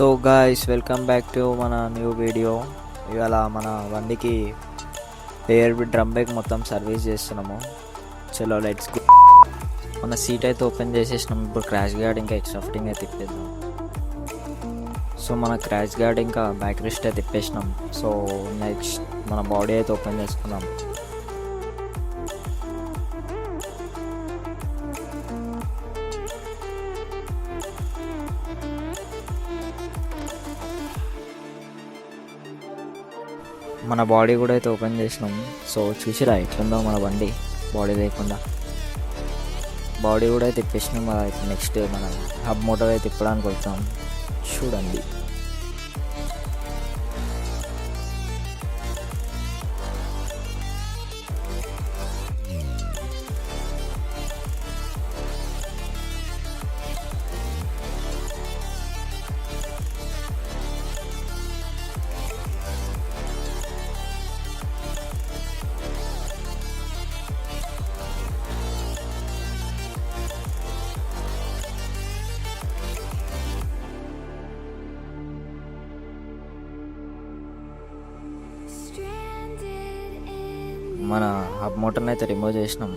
So guys, welcome back to మన new video. ఇవాళ మన బండికి ఎయిర్ డ్రమ్ బ్రేక్ మొత్తం సర్వీస్ చేస్తున్నాము. చలో లెట్స్ గో. మన సీట్ అయితే ఓపెన్ చేసేసినాం. ఇప్పుడు క్రాష్ గార్డ్ ఇంకా ఎక్స్ట్రా ఫిట్టింగ్ అయితే తిప్పేద్దాం. సో మన క్రాష్ గార్డ్ ఇంకా బ్యాక్ రెస్ట్ అయితే తిప్పేసినాం. సో నెక్స్ట్ మన బాడీ అయితే ఓపెన్ చేసుకున్నాం. మన బాడీ కూడా అయితే ఓపెన్ చేసినాం. సో చూసిరా ఎట్లుందో మన బండి బాడీ లేకుండా. బాడీ కూడా అయితే తిప్పేసినాం. నెక్స్ట్ మన హబ్ మోటార్ అయితే తిప్పడానికి వెళ్తాం. చూడండి. మన హబ్ మోటార్ని అయితే రిమూవ్ చేసినాం.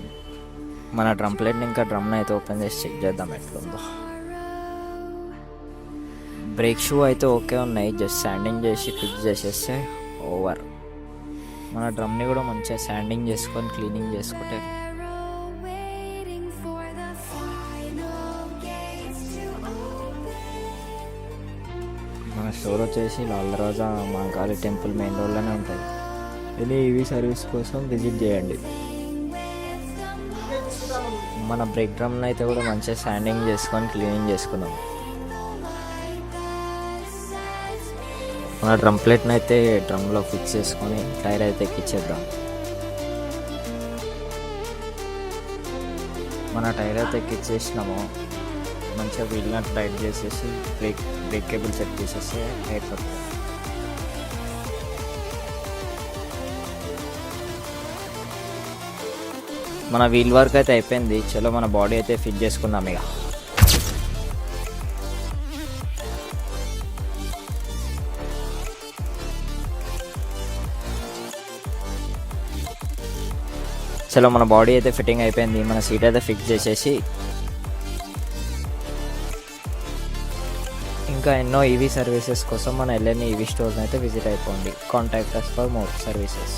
మన డ్రమ్ ప్లేట్ని ఇంకా డ్రమ్ని అయితే ఓపెన్ చేసి చెక్ చేద్దాం ఎట్లుందో. బ్రేక్ షూ అయితే ఓకే ఉన్నాయి. జస్ట్ శాండింగ్ చేసి ఫిక్స్ చేసేస్తే ఓవర్. మన డ్రమ్ని కూడా మంచిగా శాండింగ్ చేసుకొని క్లీనింగ్ చేసుకుంటే మన స్టోర్ వచ్చేసి లాల్ దర్వాజా మహంకాళి టెంపుల్ మెయిన్ రోడ్లోనే ఉంటుంది. ఎనీ ఈవీ సర్వీస్ కోసం విజిట్ చేయండి. మన బ్రేక్ డ్రమ్ని అయితే కూడా మంచిగా శాండింగ్ చేసుకొని క్లీనింగ్ చేసుకున్నాం. మన డ్రమ్ ప్లేట్ని అయితే డ్రమ్లో ఫిక్స్ చేసుకొని టైర్ అయితే ఎక్కించేద్దాం. మన టైర్ అయితే ఎక్కించేసినాము. మంచిగా వీల్ నట్ టైట్ చేసేసి బ్రేక్ కేబుల్ సెట్ చేసేసి అయిపోతుంది. మన వీల్ వర్క్ అయితే అయిపోయింది. చలో మన బాడీ అయితే ఫిట్ చేసుకుందాం ఇక. చలో మన బాడీ అయితే ఫిట్టింగ్ అయిపోయింది. మన సీట్ అయితే ఫిక్స్ చేసేసి ఇంకా ఎన్నో ఈవీ సర్వీసెస్ కోసం మన ఎల్ఎన్ ఈవీ స్టోర్ని అయితే విజిట్ అయిపోండి. Contact us for more services.